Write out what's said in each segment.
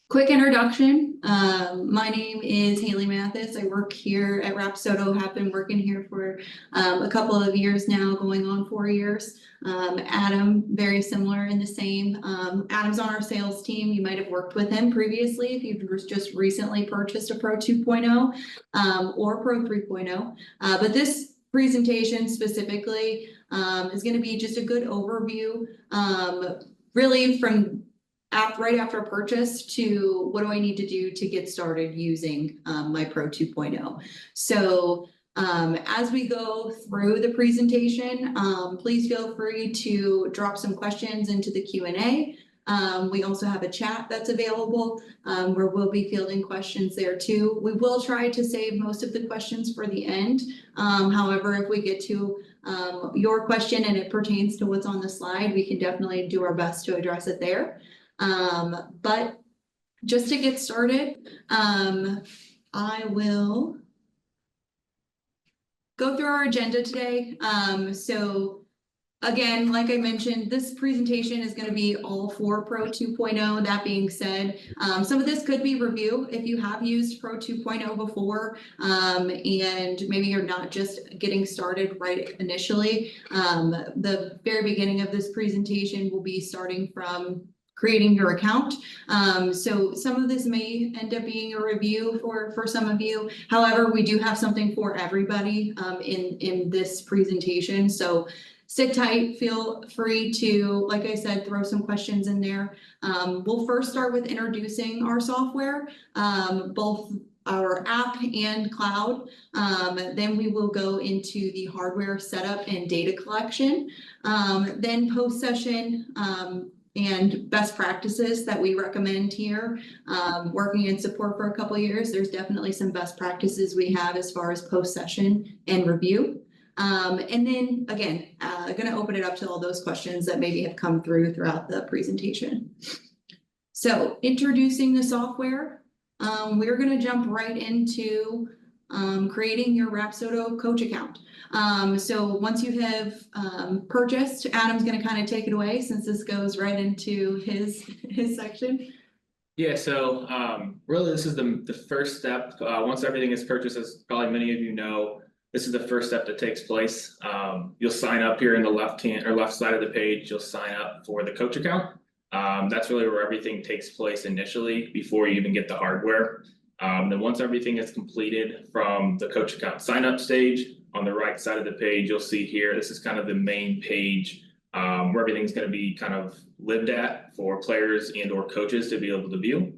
Quick introduction. My name is Haley Mathis. I work here at Rapsodo, have been working here for a couple of years now, going on 4 years. Adam, very similar in the same. Adam's on our sales team. You might have worked with him previously if you've just recently purchased a Pro 2.0 or Pro 3.0. But this presentation specifically is going to be just a good overview, really from right after purchase to what do I need to do to get started using my Pro 2.0. So as we go through the presentation, please feel free to drop some questions into the Q&A. We also have a chat that's available where we'll be fielding questions there too. We will try to save most of the questions for the end. However, if we get to your question and it pertains to what's on the slide, we can definitely do our best to address it there. But just to get started, I will go through our agenda today. So again, like I mentioned, this presentation is going to be all for Pro 2.0. That being said, some of this could be review if you have used Pro 2.0 before, and maybe you're not just getting started right initially. The very beginning of this presentation will be starting from creating your account. So some of this may end up being a review for some of you. However, we do have something for everybody in this presentation. So sit tight, feel free to, like I said, throw some questions in there. We'll first start with introducing our software, both our app and cloud. Then we will go into the hardware setup and data collection. Then post-session, and best practices that we recommend here. Working in support for a couple of years, there's definitely some best practices we have as far as post-session and review. And then again, going to open it up to all those questions that maybe have come through throughout the presentation. So introducing the software, we're going to jump right into creating your Rapsodo coach account. So once you have purchased, Adam's going to kind of take it away since this goes right into his section. Yeah, so really this is the first step. Once everything is purchased, as probably many of you know, this is the first step that takes place. You'll sign up here in the left side of the page. You'll sign up for the coach account. That's really where everything takes place initially before you even get the hardware. Then once everything is completed from the coach account sign up stage, on the right side of the page, you'll see here, this is kind of the main page where everything's going to be kind of lived at for players and or coaches to be able to view.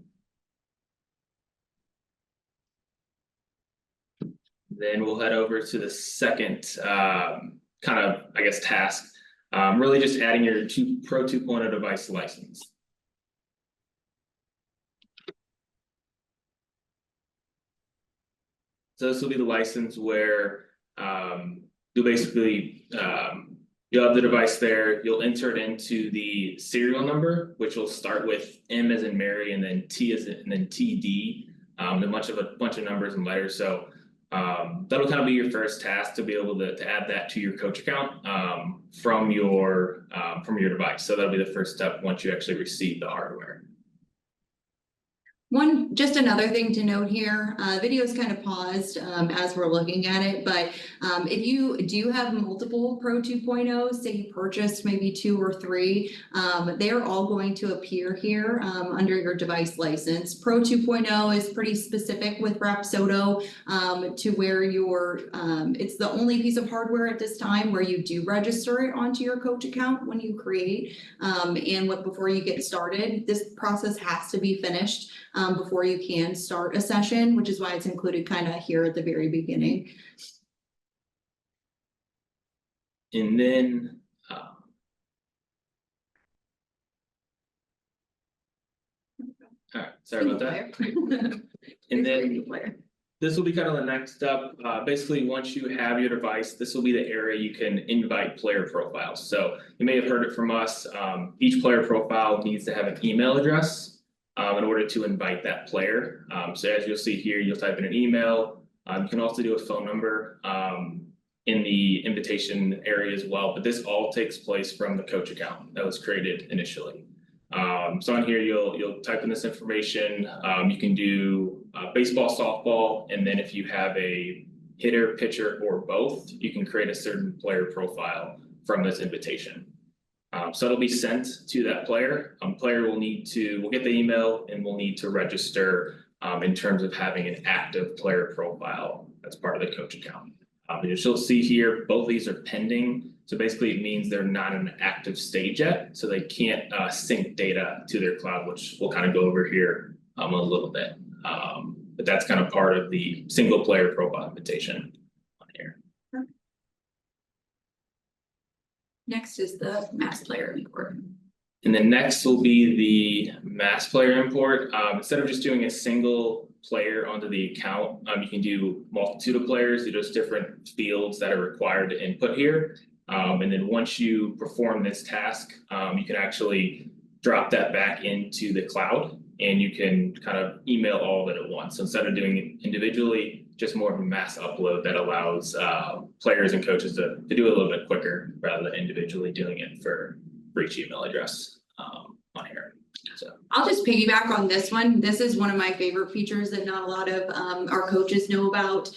Then we'll head over to the second kind of, I guess, task, really just adding your Pro 2.0 device license. So this will be the license where you'll basically, you'll have the device there, you'll enter it into the serial number, which will start with M as in Mary and then T as in, and then TD, a bunch of numbers and letters. So that'll kind of be your first task to be able to add that to your coach account from your device. So that'll be the first step once you actually receive the hardware. Just another thing to note here, video is kind of paused as we're looking at it, but if you do have multiple Pro 2.0s, say you purchased maybe 2 or 3, they are all going to appear here under your device license. Pro 2.0 is pretty specific with Rapsodo to where it's the only piece of hardware at this time where you do register it onto your coach account when you create, and before you get started. This process has to be finished before you can start a session, which is why it's included kind of here at the very beginning. And then all right, sorry about that. And then this will be kind of the next step. Basically, once you have your device, this will be the area you can invite player profiles. So you may have heard it from us. Each player profile needs to have an email address in order to invite that player. So as you'll see here, you'll type in an email. You can also do a phone number in the invitation area as well, but this all takes place from the coach account that was created initially. So on here, you'll type in this information. You can do baseball, softball, and then if you have a hitter, pitcher, or both, you can create a certain player profile from this invitation. So it'll be sent to that player. Player will get the email and will need to register in terms of having an active player profile as part of the coach account. As you'll see here, both of these are pending. So basically it means they're not in an active stage yet, so they can't sync data to their cloud, which we'll kind of go over here a little bit. But that's kind of part of the single player profile invitation on here. Next is the mass player import. And then next will be the mass player import. Instead of just doing a single player onto the account, you can do multitude of players. There's different fields that are required to input here. And then once you perform this task, you can actually drop that back into the cloud and you can kind of email all of it at once. So instead of doing it individually, just more of a mass upload that allows players and coaches to do it a little bit quicker rather than individually doing it for each email address on here. So I'll just piggyback on this one. This is one of my favorite features that not a lot of our coaches know about.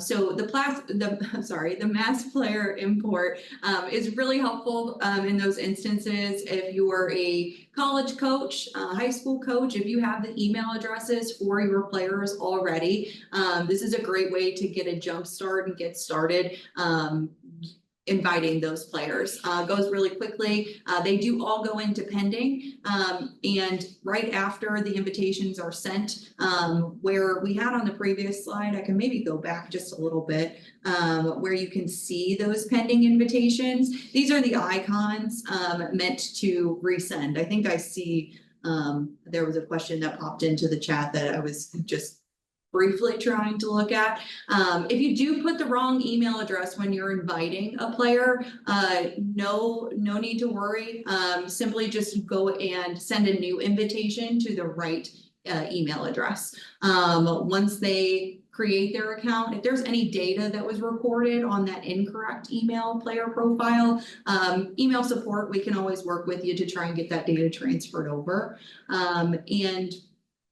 So the mass player import is really helpful in those instances. If you're a college coach, high school coach, if you have the email addresses for your players already, this is a great way to get a jump start and get started. Inviting those players goes really quickly. They do all go into pending, and right after the invitations are sent, where we had on the previous slide, I can maybe go back just a little bit, where you can see those pending invitations. These are the icons meant to resend. I think I see there was a question that popped into the chat that I was just briefly trying to look at. If you do put the wrong email address when you're inviting a player, no need to worry. Simply just go and send a new invitation to the right email address. Once they create their account, if there's any data that was recorded on that incorrect email player profile, email support, we can always work with you to try and get that data transferred over. And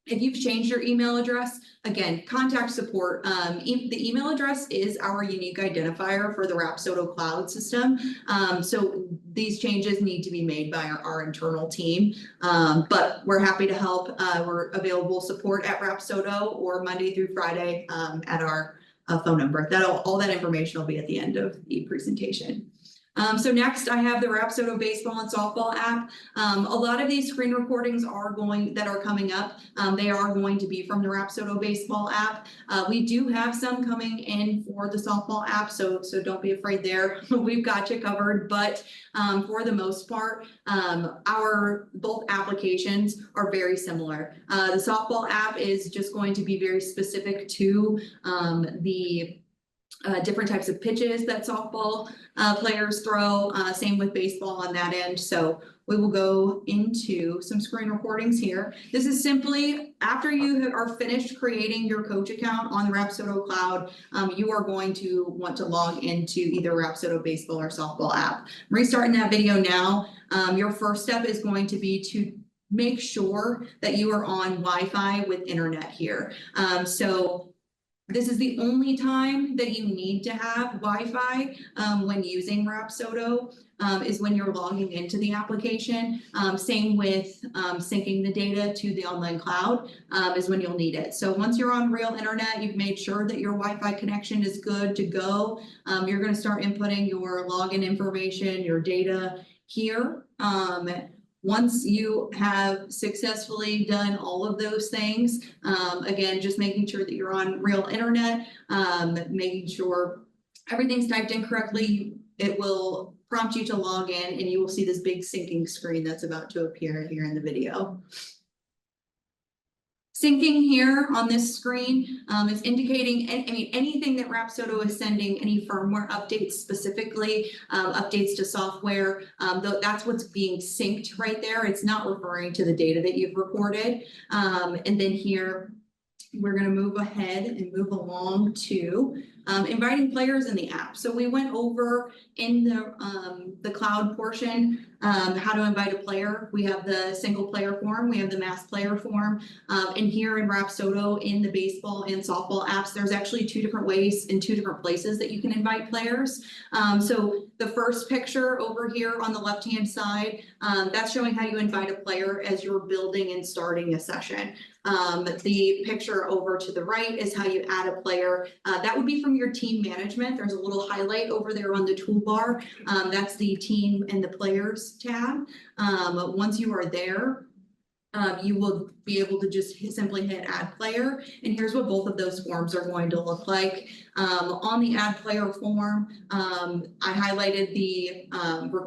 if you've changed your email address, again, contact support. The email address is our unique identifier for the Rapsodo cloud system. So these changes need to be made by our internal team, but we're happy to help. We're available support at Rapsodo or Monday through Friday at our phone number. All that information will be at the end of the presentation. So next I have the Rapsodo baseball and softball app. A lot of these screen recordings that are coming up. They are going to be from the Rapsodo baseball app. We do have some coming in for the softball app, so don't be afraid there. We've got you covered, but for the most part, our both applications are very similar. The softball app is just going to be very specific to the different types of pitches that softball players throw, same with baseball on that end. So we will go into some screen recordings here. This is simply after you are finished creating your coach account on the Rapsodo cloud, you are going to want to log into either Rapsodo baseball or softball app. I'm restarting that video now. Your first step is going to be to make sure that you are on Wi-Fi with internet here. So this is the only time that you need to have Wi-Fi when using Rapsodo, is when you're logging into the application. Same with syncing the data to the online cloud is when you'll need it. So once you're on real internet, you've made sure that your Wi-Fi connection is good to go. You're going to start inputting your login information, your data here. Once you have successfully done all of those things, again, just making sure that you're on real internet, making sure everything's typed in correctly, it will prompt you to log in and you will see this big syncing screen that's about to appear here in the video. Syncing here on this screen is indicating, anything that Rapsodo is sending, any firmware updates specifically, updates to software, that's what's being synced right there. It's not referring to the data that you've recorded. And then here, we're going to move ahead and move along to inviting players in the app. So we went over in the cloud portion, how to invite a player. We have the single player form, we have the mass player form, and here in Rapsodo in the baseball and softball apps, there's actually 2 different ways in 2 different places that you can invite players. So the first picture over here on the left-hand side, that's showing how you invite a player as you're building and starting a session. The picture over to the right is how you add a player. That would be from your team management. There's a little highlight over there on the toolbar. That's the team and the players tab. Once you are there, you will be able to just simply hit add player. And here's what both of those forms are going to look like. On the add player form, I highlighted the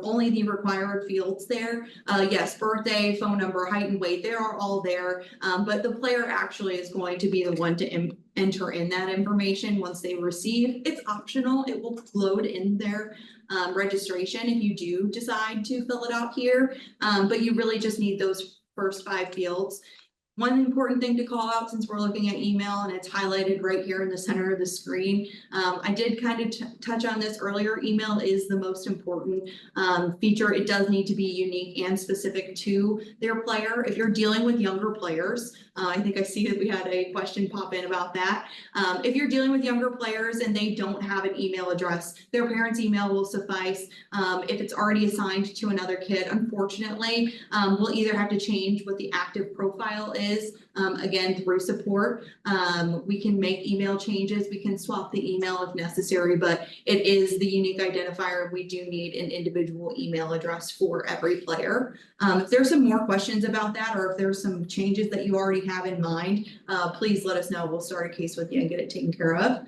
only the required fields there. Yes, birthday, phone number, height and weight, they are all there. But the player actually is going to be the one to enter in that information once they receive. It's optional. It will load in their registration if you do decide to fill it out here. But you really just need those first 5 fields. One important thing to call out, since we're looking at email and it's highlighted right here in the center of the screen, I did kind of touch on this earlier. Email is the most important feature. It does need to be unique and specific to their player. If you're dealing with younger players, I think I see that we had a question pop in about that. If you're dealing with younger players and they don't have an email address, their parents' email will suffice. If it's already assigned to another kid, unfortunately, we'll either have to change what the active profile is, again, through support. We can make email changes, we can swap the email if necessary, but it is the unique identifier. We do need an individual email address for every player. If there's some more questions about that, or if there's some changes that you already have in mind, please let us know. We'll start a case with you and get it taken care of.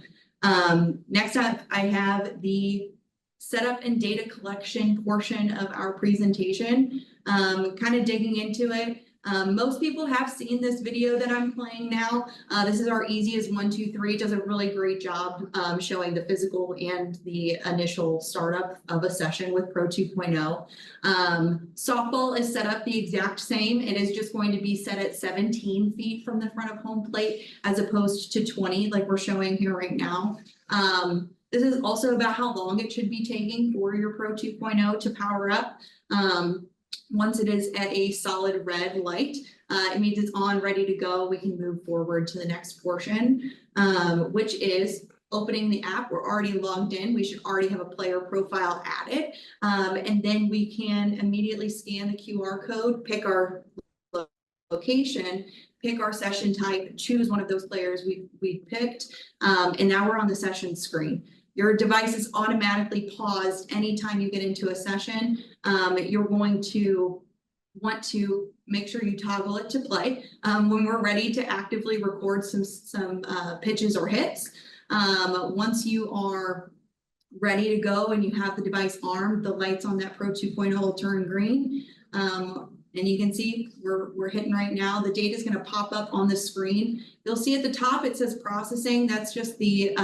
Next up, I have the setup and data collection portion of our presentation. Kind of digging into it. Most people have seen this video that I'm playing now. This is our easiest 1, 2, 3. It does a really great job showing the physical and the initial startup of a session with Pro 2.0. Softball is set up the exact same. It is just going to be set at 17 feet from the front of home plate as opposed to 20 like we're showing here right now. This is also about how long it should be taking for your Pro 2.0 to power up. Once it is at a solid red light, it means it's on, ready to go. We can move forward to the next portion, which is opening the app. We're already logged in. We should already have a player profile added. And then we can immediately scan the QR code, pick our location, pick our session type, choose one of those players we picked, and now we're on the session screen. Your device is automatically paused anytime you get into a session. You're going to want to make sure you toggle it to play when we're ready to actively record some pitches or hits. Once you are ready to go and you have the device armed, the lights on that Pro 2.0 will turn green. And you can see we're hitting right now. The data is going to pop up on the screen. You'll see at the top it says processing. That's just the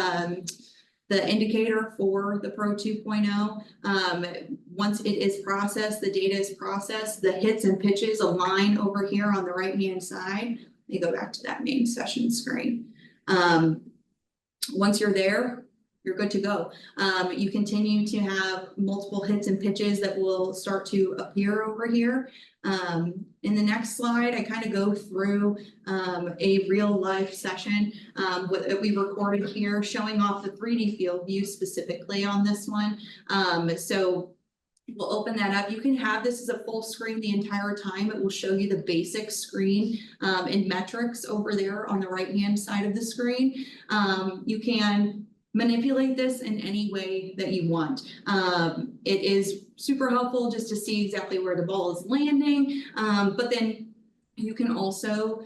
indicator for the Pro 2.0. Once it is processed, the data is processed, the hits and pitches align over here on the right-hand side. Let me go back to that main session screen. Once you're there, you're good to go. You continue to have multiple hits and pitches that will start to appear over here. In the next slide, I kind of go through a real life session that we recorded here, showing off the 3D field view specifically on this one. So we'll open that up. You can have this as a full screen the entire time. It will show you the basic screen and metrics over there on the right-hand side of the screen. You can manipulate this in any way that you want. It is super helpful just to see exactly where the ball is landing, but then you can also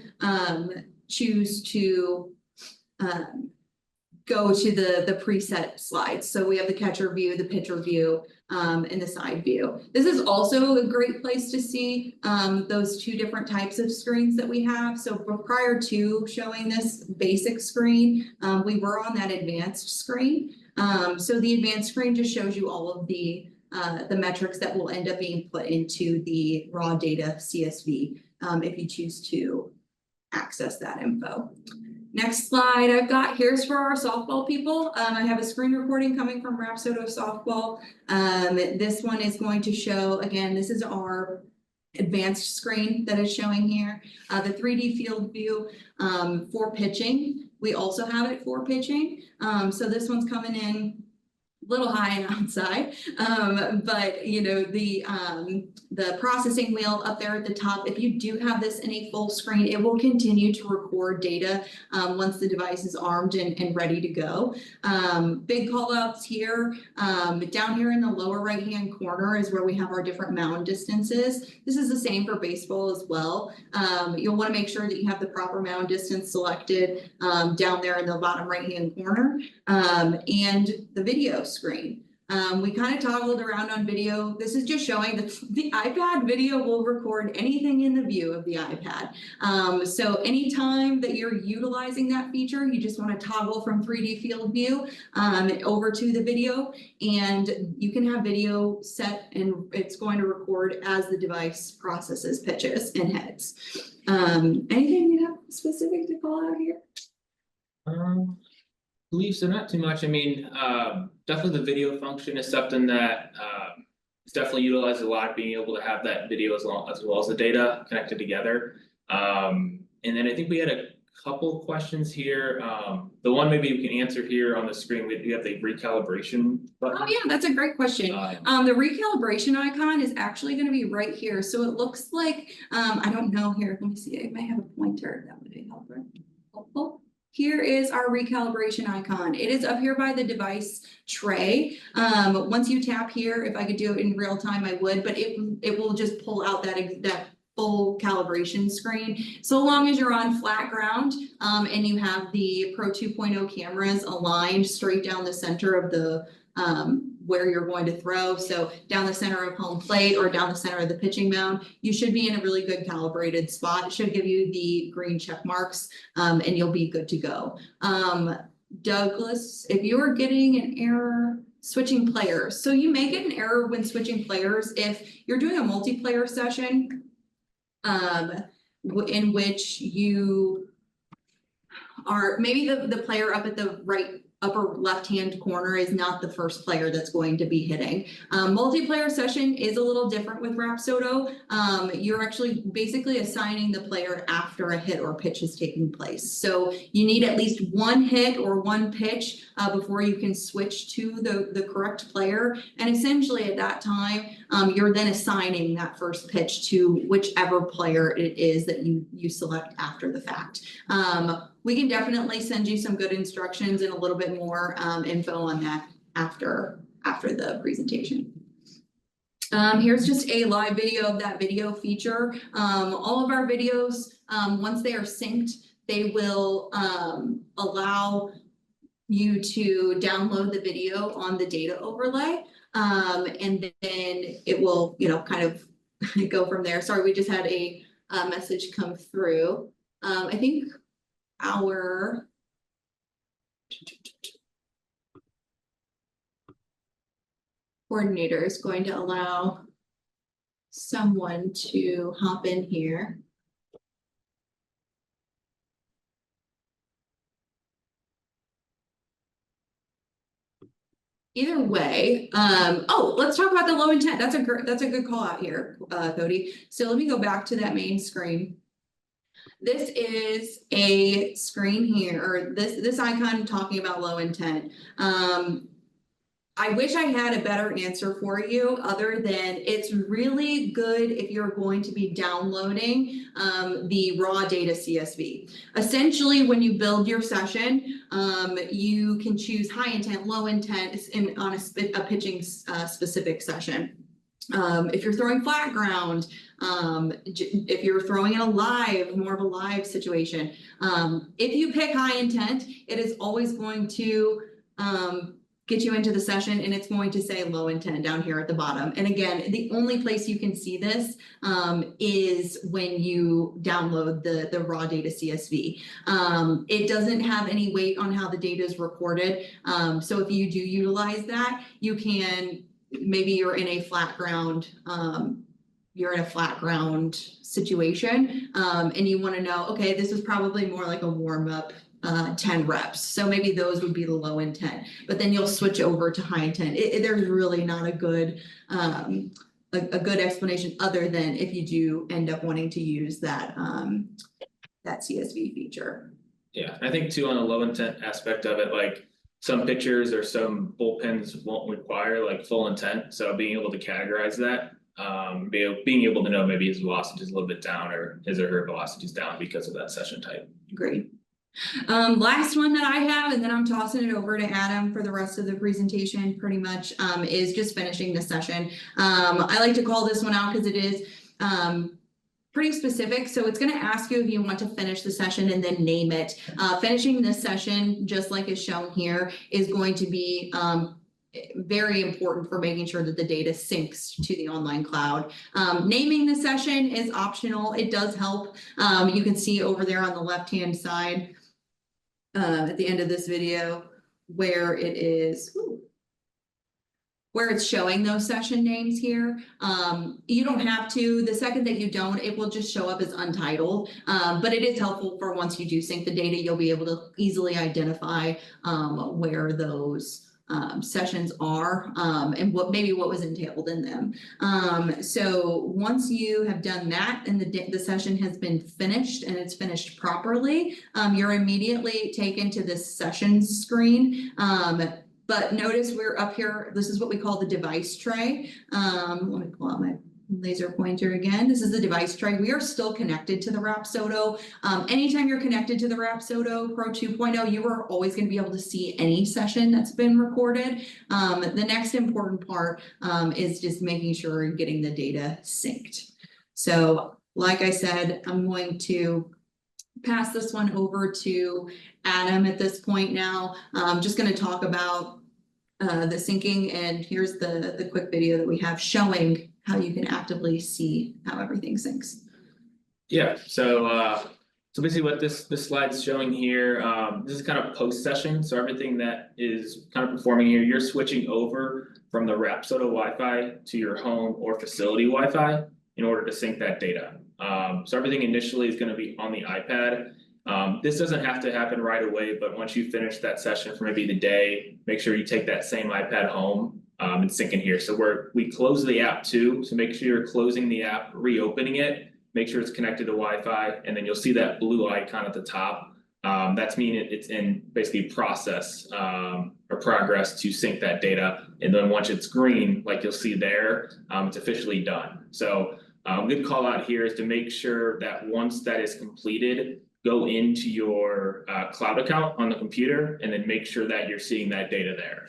choose to go to the preset slides. So we have the catcher view, the pitcher view, and the side view. This is also a great place to see those 2 different types of screens that we have. So prior to showing this basic screen, we were on that advanced screen. So the advanced screen just shows you all of the metrics that will end up being put into the raw data CSV if you choose to access that info. Next slide I've got, here's for our softball people. I have a screen recording coming from Rapsodo softball. This one is going to show, again, this is our advanced screen that is showing here. The 3D field view for pitching. We also have it for pitching. So this one's coming in little high and outside, but you know, the processing wheel up there at the top, if you do have this in a full screen, it will continue to record data once the device is armed and ready to go. Big call outs here, down here in the lower right hand corner is where we have our different mound distances. This is the same for baseball as well. You'll want to make sure that you have the proper mound distance selected down there in the bottom right hand corner, and the video screen. We kind of toggled around on video. This is just showing that the iPad video will record anything in the view of the iPad. So anytime that you're utilizing that feature, you just want to toggle from 3D field view over to the video, and you can have video set and it's going to record as the device processes pitches and hits. Anything you have specific to call out here? Believe so, not too much. I mean, definitely the video function is something that is definitely utilized a lot, being able to have that video as well as the data connected together. And then I think we had a couple questions here. The one maybe we can answer here on the screen, we have the recalibration button. Oh yeah, that's a great question. The recalibration icon is actually going to be right here. So it looks like, I don't know here, let me see, I might have a pointer, that would be helpful. Here is our recalibration icon. It is up here by the device tray. Once you tap here, if I could do it in real time, I would, but it will just pull out that full calibration screen. So long as you're on flat ground and you have the Pro 2.0 cameras aligned straight down the center of the where you're going to throw, so down the center of home plate or down the center of the pitching mound, you should be in a really good calibrated spot. It should give you the green check marks and you'll be good to go. Douglas, if you are getting an error switching players, so you may get an error when switching players if you're doing a multiplayer session in which you are maybe the player up at the right upper left-hand corner is not the first player that's going to be hitting. Multiplayer session is a little different with Rapsodo. You're actually basically assigning the player after a hit or pitch is taking place. So you need at least one hit or one pitch before you can switch to the correct player. And essentially at that time, you're then assigning that first pitch to whichever player it is that you select after the fact. We can definitely send you some good instructions and a little bit more info on that after the presentation. Here's just a live video of that video feature. All of our videos, once they are synced, they will allow you to download the video on the data overlay. And then it will, kind of go from there. Sorry, we just had a message come through. I think our coordinator is going to allow someone to hop in here. Either way, let's talk about the low intent. That's a good call out here, Cody. So let me go back to that main screen. This is a screen here, or this icon talking about low intent. I wish I had a better answer for you other than it's really good if you're going to be downloading the raw data CSV. Essentially, when you build your session, you can choose high intent, low intent on a pitching specific session. If you're throwing flat ground, if you're throwing in more of a live situation, if you pick high intent, it is always going to get you into the session and it's going to say low intent down here at the bottom. And again, the only place you can see this is when you download the raw data CSV. It doesn't have any weight on how the data is recorded. So if you do utilize that, you can, maybe you're in a flat ground situation and you want to know, okay, this is probably more like a warm up 10 reps. So maybe those would be the low intent, but then you'll switch over to high intent. There's really not a good a good explanation other than if you do end up wanting to use that that CSV feature. Yeah, I think too, on the low intent aspect of it, like some pictures or some bullpens won't require like full intent, so being able to categorize that. Being able to know maybe his velocity is a little bit down or his or her velocity is down because of that session type. Great. Last one that I have, and then I'm tossing it over to Adam for the rest of the presentation pretty much, is just finishing the session. I like to call this one out because it is pretty specific. So it's going to ask you if you want to finish the session and then name it. Finishing this session, just like is shown here, is going to be very important for making sure that the data syncs to the online cloud. Naming the session is optional. It does help. You can see over there on the left-hand side at the end of this video where it is, where it's showing those session names here. You don't have to. The second that you don't, it will just show up as untitled. But it is helpful for once you do sync the data, you'll be able to easily identify where those sessions are and what was entailed in them. So once you have done that and the session has been finished and it's finished properly, you're immediately taken to this sessions screen. But notice we're up here, this is what we call the device tray. Let me pull out my laser pointer again. This is the device tray. We are still connected to the Rapsodo. Anytime you're connected to the Rapsodo Pro 2.0, you are always going to be able to see any session that's been recorded. The next important part is just making sure you're getting the data synced. So like I said, I'm going to pass this one over to Adam at this point now. I'm just going to talk about the syncing, and here's the quick video that we have showing how you can actively see how everything syncs. Yeah, so basically what this slide's showing here, this is kind of post session. So everything that is kind of performing here, you're switching over from the Rapsodo Wi-Fi to your home or facility Wi-Fi in order to sync that data. So everything initially is going to be on the iPad. This doesn't have to happen right away, but once you finish that session for maybe the day, make sure you take that same iPad home and sync in here. So we close the app too, so make sure you're closing the app, reopening it, make sure it's connected to Wi-Fi, and then you'll see that blue icon at the top. That's meaning it's in basically process or progress to sync that data. And then once it's green, like you'll see there, it's officially done. So good call out here is to make sure that once that is completed, go into your cloud account on the computer and then make sure that you're seeing that data there.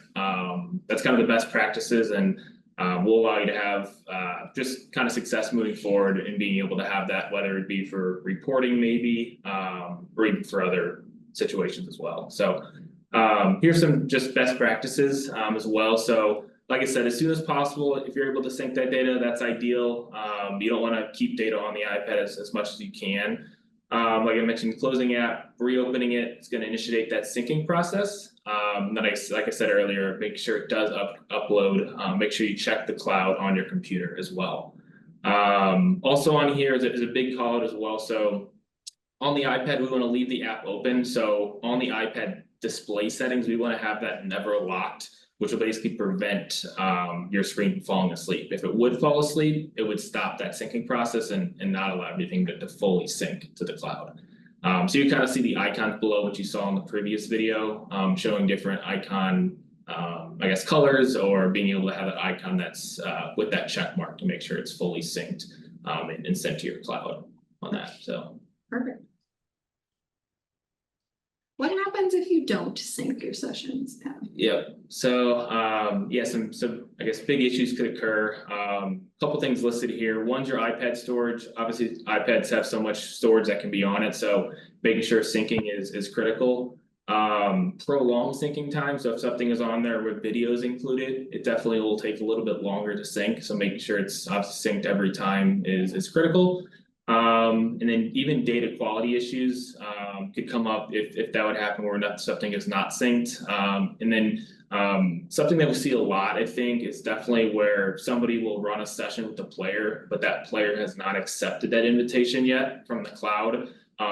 That's kind of the best practices, and will allow you to have just kind of success moving forward and being able to have that, whether it be for reporting maybe, or even for other situations as well. So here's some just best practices as well. So like I said, as soon as possible, if you're able to sync that data, that's ideal. You don't want to keep data on the iPad as much as you can. Like I mentioned, closing the app, reopening it, it's going to initiate that syncing process. Then like I said earlier, make sure it does upload. Make sure you check the cloud on your computer as well. Also on here is a big call out as well. So on the iPad, we want to leave the app open. So on the iPad display settings, we want to have that never locked, which will basically prevent your screen from falling asleep. If it would fall asleep, it would stop that syncing process and not allow everything to fully sync to the cloud. So you kind of see the icons below what you saw in the previous video, showing different icon, I guess, colors, or being able to have an icon that's with that check mark to make sure it's fully synced and sent to your cloud on that. So perfect. What happens if you don't sync your sessions, Adam? Yeah. So yeah, some I guess big issues could occur. Couple things listed here. One's your iPad storage. Obviously, iPads have so much storage that can be on it, so making sure syncing is critical. Prolonged syncing time. So if something is on there with videos included, it definitely will take a little bit longer to sync. So making sure it's obviously synced every time is critical. And then even data quality issues could come up if that would happen where something is not synced. And then something that we see a lot, I think, is definitely where somebody will run a session with the player, but that player has not accepted that invitation yet from the cloud.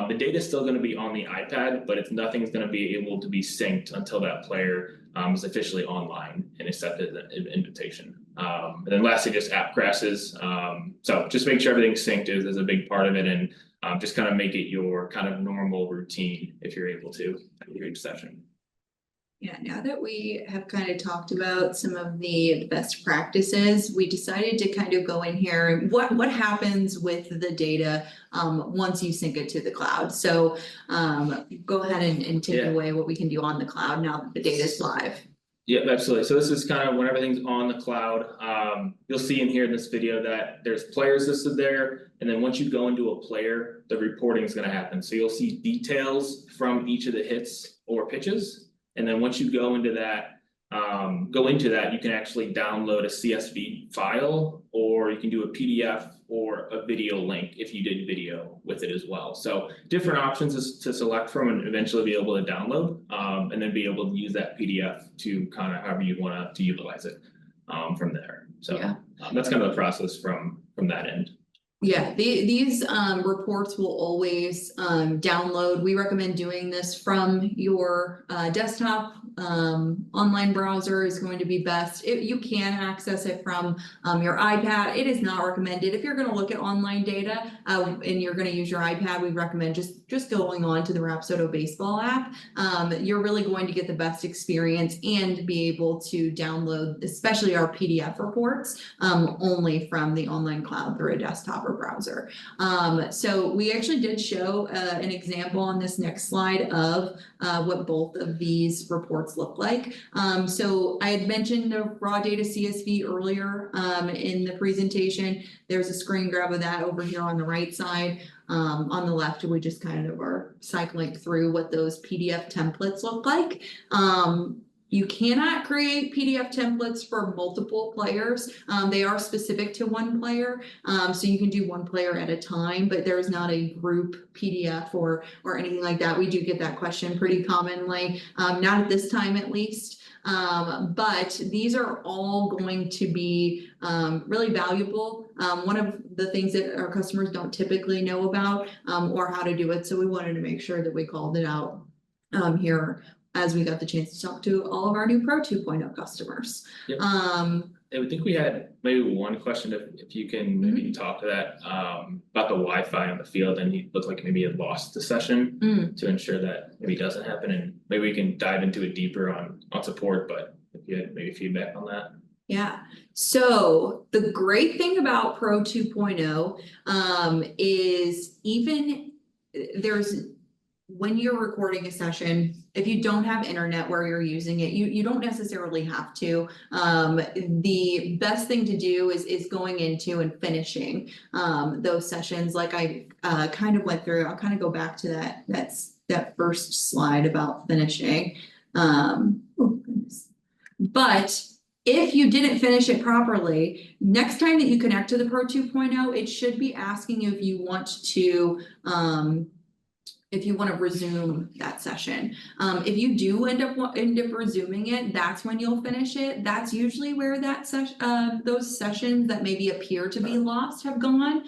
The data is still gonna be on the iPad, but nothing's gonna be able to be synced until that player is officially online and accepted an invitation. And then lastly, just app crashes. So just make sure everything's synced is a big part of it, and just kind of make it your kind of normal routine if you're able to at each session. Yeah, now that we have kind of talked about some of the best practices, we decided to kind of go in here. What happens with the data once you sync it to the cloud? So go ahead and take away what we can do on the cloud now that the data is live. Yeah, absolutely. So this is kind of when everything's on the cloud. You'll see in here in this video that there's players listed there. And then once you go into a player, the reporting is going to happen. So you'll see details from each of the hits or pitches. And then once you go into that, you can actually download a CSV file, or you can do a PDF or a video link if you did video with it as well. So different options to select from and eventually be able to download, and then be able to use that PDF to kind of however you want to utilize it from there. So that's kind of the process from that end. Yeah, these reports will always download. We recommend doing this from your desktop. Online browser is going to be best. You can access it from your iPad. It is not recommended. If you're going to look at online data and you're going to use your iPad, we recommend just going on to the Rapsodo baseball app. You're really going to get the best experience and be able to download, especially our PDF reports, only from the online cloud through a desktop or browser. So we actually did show an example on this next slide of what both of these reports look like. So I had mentioned the raw data CSV earlier in the presentation. There's a screen grab of that over here on the right side. On the left, we just kind of are cycling through what those PDF templates look like. You cannot create PDF templates for multiple players. They are specific to one player. So you can do one player at a time, but there's not a group PDF or anything like that. We do get that question pretty commonly, not at this time at least. But these are all going to be really valuable. One of the things that our customers don't typically know about or how to do it. So we wanted to make sure that we called it out here as we got the chance to talk to all of our new Pro 2.0 customers. Yep. I think we had maybe one question if you can maybe talk to that about the Wi-Fi on the field, and he looked like maybe he had lost the session to ensure that maybe doesn't happen, and maybe we can dive into it deeper on support, but if you had maybe feedback on that. Yeah, so the great thing about Pro 2.0 is even when you're recording a session, if you don't have internet where you're using it, you don't necessarily have to. The best thing to do is going into and finishing those sessions like I kind of went through. I'll kind of go back to that first slide about finishing. Oh goodness. But if you didn't finish it properly, next time that you connect to the Pro 2.0, it should be asking you if you want to resume that session. If you do end up resuming it, that's when you'll finish it. That's usually where those sessions that maybe appear to be lost have gone.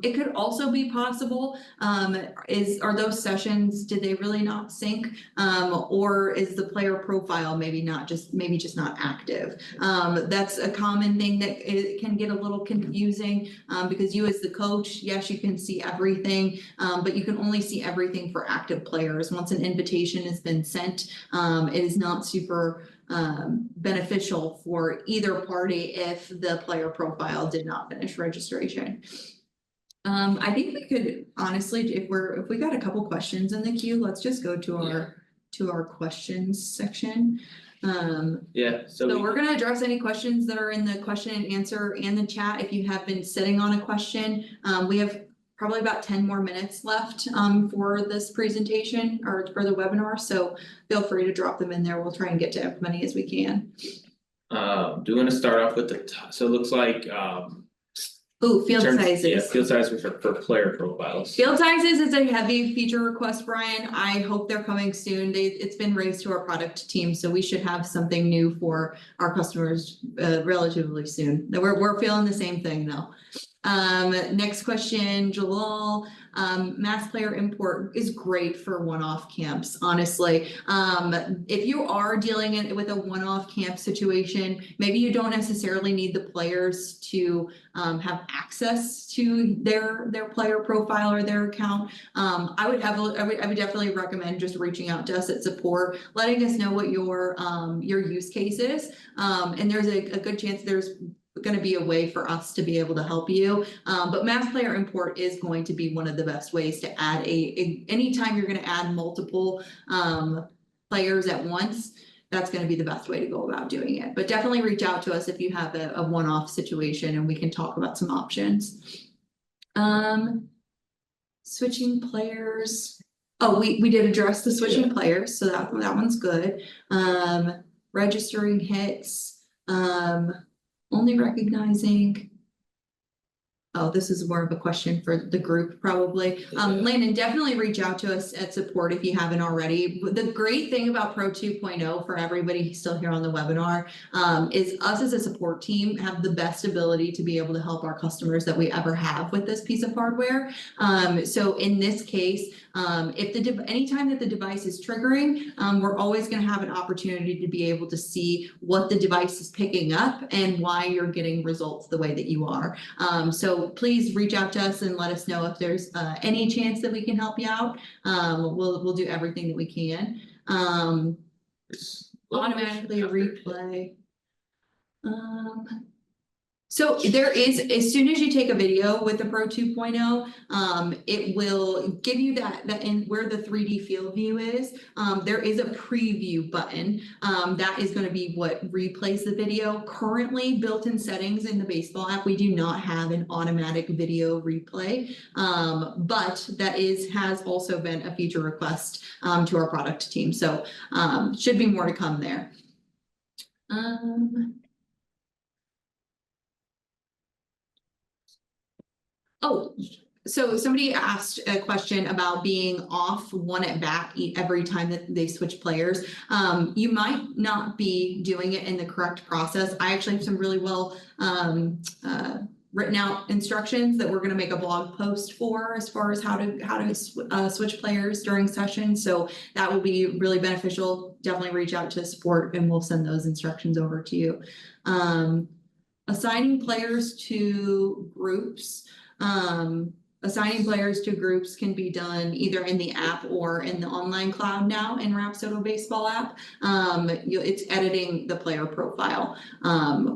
It could also be possible, are those sessions, did they really not sync? Or is the player profile maybe just not active? That's a common thing that it can get a little confusing because you as the coach, yes, you can see everything, but you can only see everything for active players. Once an invitation has been sent, it is not super beneficial for either party if the player profile did not finish registration. I think we could honestly, if we got a couple questions in the queue, let's just go to our questions section. So we're going to address any questions that are in the question and answer and the chat. If you have been sitting on a question, we have probably about 10 more minutes left for this presentation or for the webinar. So feel free to drop them in there. We'll try and get to as many as we can. Do you want to start off with so it looks like field sizes. Yeah, field sizes for player profiles. Field sizes is a heavy feature request, Brian. I hope they're coming soon. It's been raised to our product team, so we should have something new for our customers relatively soon. We're feeling the same thing though. Next question, Jalal. Mass player import is great for one-off camps, honestly. If you are dealing with a one-off camp situation, maybe you don't necessarily need the players to have access to their player profile or their account. I would definitely recommend just reaching out to us at support, letting us know what your use case is. And there's a good chance there's going to be a way for us to be able to help you. But mass player import is going to be one of the best ways to add anytime you're going to add multiple players at once, that's going to be the best way to go about doing it. But definitely reach out to us if you have a one-off situation and we can talk about some options. Switching players. Oh, we did address the switching players, so that one's good. Registering hits. Only recognizing. Oh, this is more of a question for the group, probably. Landon, definitely reach out to us at support if you haven't already. The great thing about Pro 2.0 for everybody still here on the webinar is us as a support team have the best ability to be able to help our customers that we ever have with this piece of hardware. So in this case, if anytime that the device is triggering, we're always going to have an opportunity to be able to see what the device is picking up and why you're getting results the way that you are. So please reach out to us and let us know if there's any chance that we can help you out. We'll do everything that we can. Automatically replay. So there is, as soon as you take a video with the Pro 2.0, it will give you that in where the 3D field view is. There is a preview button that is going to be what replays the video. Currently, built-in settings in the baseball app, we do not have an automatic video replay, but that has also been a feature request to our product team. So should be more to come there. Oh, so somebody asked a question about being off one at bat every time that they switch players. You might not be doing it in the correct process. I actually have some really well written out instructions that we're going to make a blog post for as far as how to switch players during sessions. So that will be really beneficial. Definitely reach out to support and we'll send those instructions over to you. Assigning players to groups. Assigning players to groups can be done either in the app or in the online cloud now in Rapsodo baseball app. It's editing the player profile.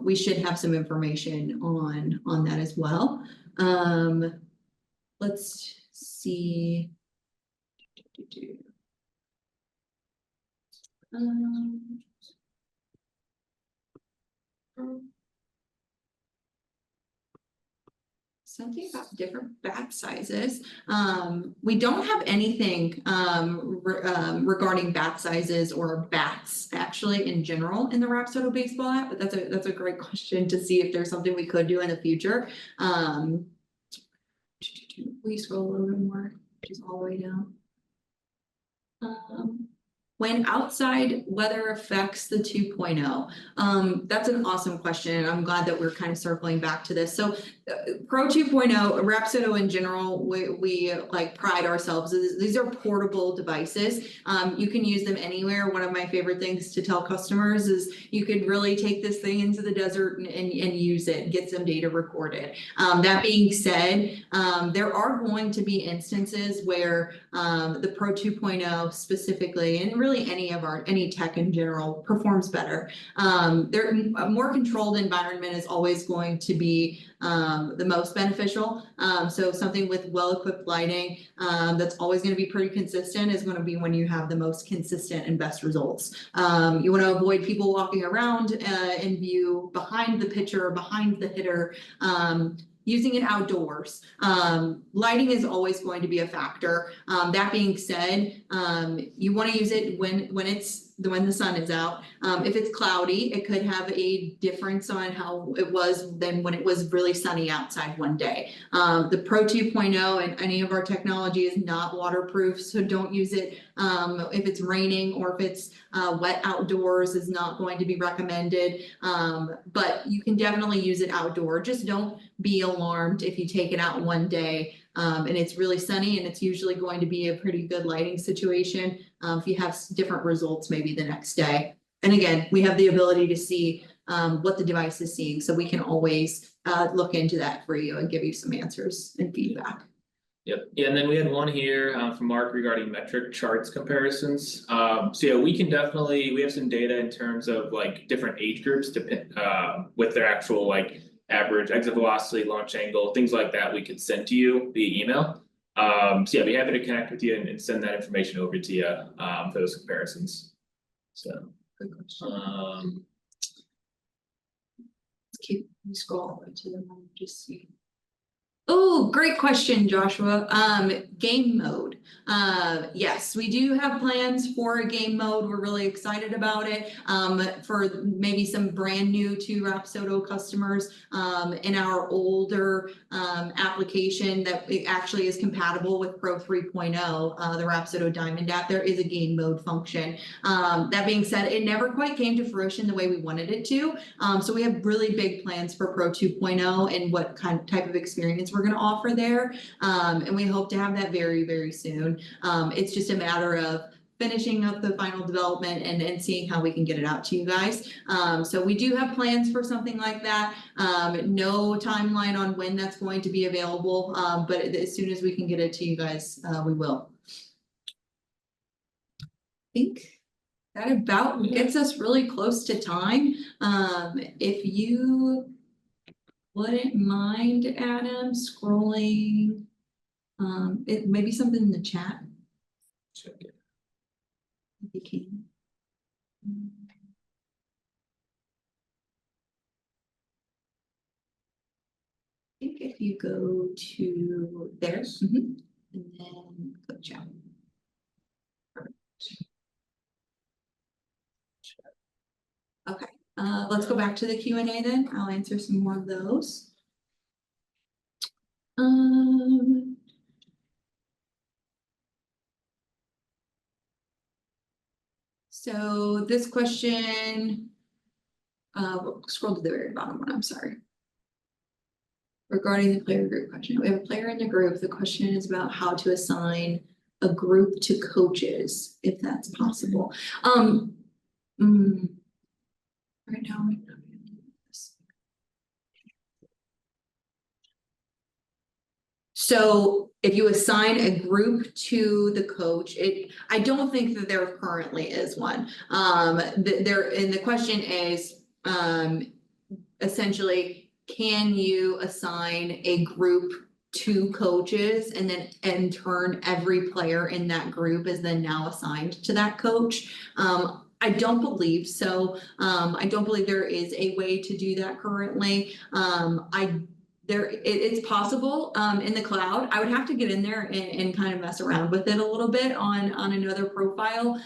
We should have some information on that as well. Let's see. Something about different bat sizes. We don't have anything regarding bat sizes or bats actually in general in the Rapsodo baseball app, but that's a great question to see if there's something we could do in the future. We scroll a little bit more, which is all the way down. When outside weather affects the 2.0? That's an awesome question. And I'm glad that we're kind of circling back to this. So Pro 2.0, Rapsodo in general, we like pride ourselves. These are portable devices. You can use them anywhere. One of my favorite things to tell customers is you could really take this thing into the desert and use it, get some data recorded. That being said, there are going to be instances where the Pro 2.0 specifically, and really any tech in general, performs better. A more controlled environment is always going to be the most beneficial. So something with well-equipped lighting that's always going to be pretty consistent is going to be when you have the most consistent and best results. You want to avoid people walking around in view behind the pitcher or behind the hitter. Using it outdoors. Lighting is always going to be a factor. That being said, you want to use it when the sun is out. If it's cloudy, it could have a difference on how it was than when it was really sunny outside one day. The Pro 2.0 and any of our technology is not waterproof, so don't use it if it's raining or if it's wet outdoors is not going to be recommended. But you can definitely use it outdoor. Just don't be alarmed if you take it out one day. And it's really sunny and it's usually going to be a pretty good lighting situation. If you have different results, maybe the next day. And again, we have the ability to see what the device is seeing, so we can always look into that for you and give you some answers and feedback. Yep, yeah, and then we had one here from Mark regarding metric charts comparisons. So yeah, we can definitely, we have some data in terms of like different age groups to with their actual like average exit velocity, launch angle, things like that we could send to you via email. So yeah, be happy to connect with you and send that information over to you for those comparisons. So Good question. Let's keep scroll all the way to the one, just see. Oh, great question, Joshua. Game mode. Yes, we do have plans for a game mode. We're really excited about it. For maybe some brand new to Rapsodo customers, in our older application that it actually is compatible with Pro 3.0, the Rapsodo Diamond app, there is a game mode function. That being said, it never quite came to fruition the way we wanted it to. So we have really big plans for Pro 2.0 and what kind of type of experience we're going to offer there. And we hope to have that very, very soon. It's just a matter of finishing up the final development and seeing how we can get it out to you guys. So we do have plans for something like that. No timeline on when that's going to be available, but as soon as we can get it to you guys, we will. I think that about gets us really close to time. If you wouldn't mind, Adam, scrolling, it may be something in the chat. check it. If you can. I think if you go to there, and then click chat. Okay, let's go back to the Q&A then. I'll answer some more of those. So this question, scroll to the very bottom one, I'm sorry. Regarding the player group question, we have a player in the group. The question is about how to assign a group to coaches, if that's possible. Right now, I'm not gonna do this. So if you assign a group to the coach, I don't think that there currently is one. And the question is, essentially, can you assign a group to coaches and then in turn every player in that group is then now assigned to that coach? I don't believe so. I don't believe there is a way to do that currently. It's possible in the cloud. I would have to get in there and kind of mess around with it a little bit on another profile.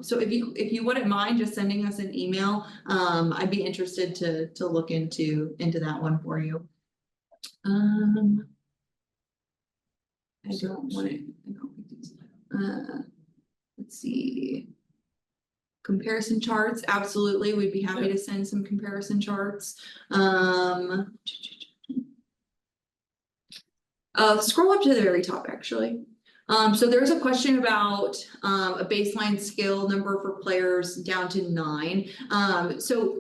So if you wouldn't mind just sending us an email, I'd be interested to look into that one for you. I don't want it. Let's see. Comparison charts, absolutely. We'd be happy to send some comparison charts. Scroll up to the very top, actually. So there's a question about a baseline skill number for players down to 9. So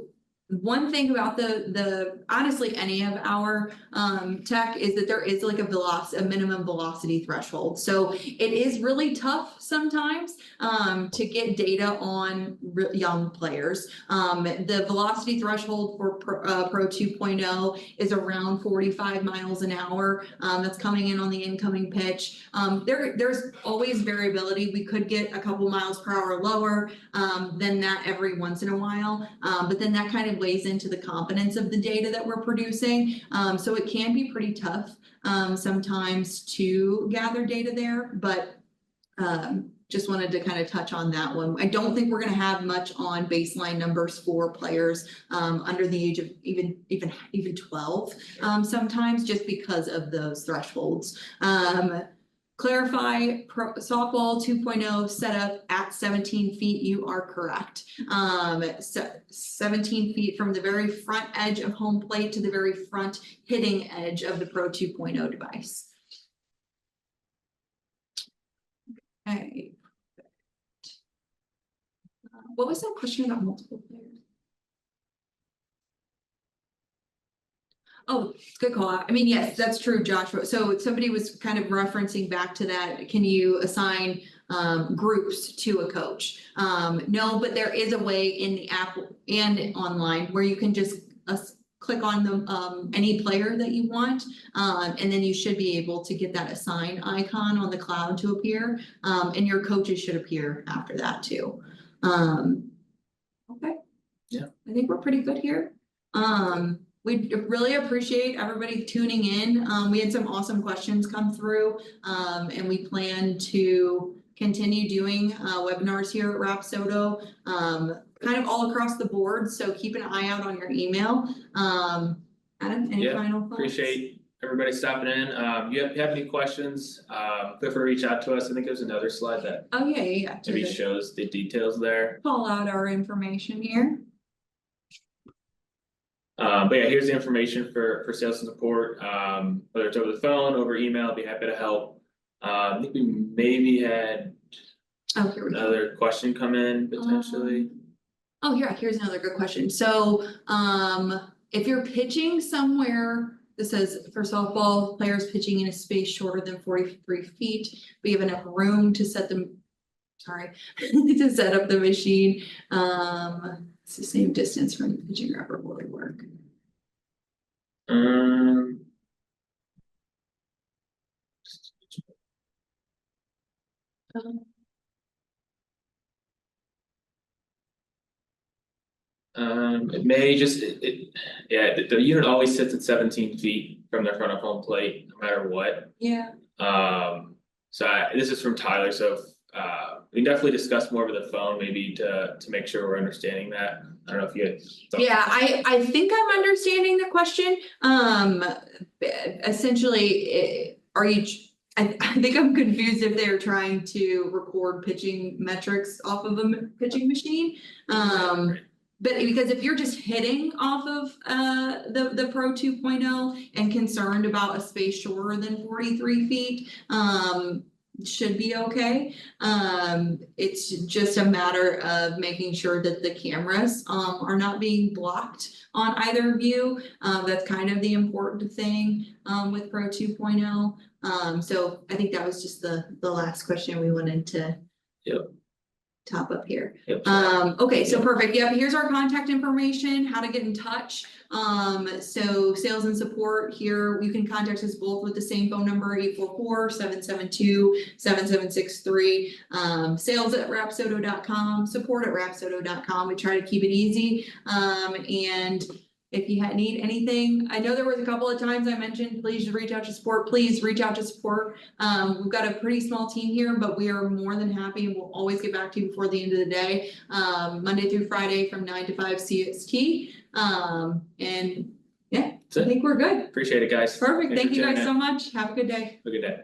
one thing about the honestly any of our tech is that there is like a minimum velocity threshold. So it is really tough sometimes to get data on young players. The velocity threshold for Pro 2.0 is around 45 miles an hour. That's coming in on the incoming pitch. There's always variability. We could get a couple miles per hour lower than that every once in a while, but then that kind of weighs into the confidence of the data that we're producing. So it can be pretty tough sometimes to gather data there, but just wanted to kind of touch on that one. I don't think we're going to have much on baseline numbers for players under the age of even 12 sometimes, just because of those thresholds. clarify, softball 2.0 setup at 17 feet, you are correct. 17 feet from the very front edge of home plate to the very front hitting edge of the Pro 2.0 device. Okay. What was that question about multiple players? Oh, good call out. I mean, yes, that's true, Joshua. So somebody was kind of referencing back to that. Can you assign groups to a coach? No, but there is a way in the app and online where you can just click on the any player that you want, and then you should be able to get that assign icon on the cloud to appear, and your coaches should appear after that too. Okay. Yeah. I think we're pretty good here. We really appreciate everybody tuning in. We had some awesome questions come through, and we plan to continue doing webinars here at Rapsodo, kind of all across the board. So keep an eye out on your email. Adam, any final thoughts? Appreciate everybody stopping in. You have any questions, feel free to reach out to us. I think there's another slide that Oh yeah. maybe shows the details there. Call out our information here. But yeah, here's the information for sales and support, whether it's over the phone, over email, I'd be happy to help. I think we maybe had Here we go. another question come in potentially. Here's another good question. So, if you're pitching somewhere, this says for softball, players pitching in a space shorter than 43 feet, we have enough room to set them, to set up the machine. It's the same distance from the pitching rubber, will it work? It may just, yeah, the unit always sits at 17 feet from the front of home plate, no matter what. Yeah. So this is from Tyler, so we can definitely discuss more over the phone, maybe to make sure we're understanding that. I don't know if you had thoughts. Yeah, I think I'm understanding the question. Essentially, are you? I think I'm confused if they're trying to record pitching metrics off of a pitching machine. But because if you're just hitting off of the Pro 2.0 and concerned about a space shorter than 43 feet, should be okay. It's just a matter of making sure that the cameras are not being blocked on either view. That's kind of the important thing with Pro 2.0. So I think that was just the last question we wanted to top up here. Okay, so perfect. Yep, here's our contact information, how to get in touch. So sales and support here, you can contact us both with the same phone number, 844-772-7763. Sales@rapsodo.com, support@rapsodo.com. We try to keep it easy. And if you need anything, I know there was a couple of times I mentioned, please reach out to support, please reach out to support. We've got a pretty small team here, but we are more than happy and we'll always get back to you before the end of the day. Monday through Friday from 9 to 5 CST. And yeah, I think we're good. Appreciate it, guys. Perfect. Thanks Thank you for guys tuning so in. much. Have a good day. Have a good day.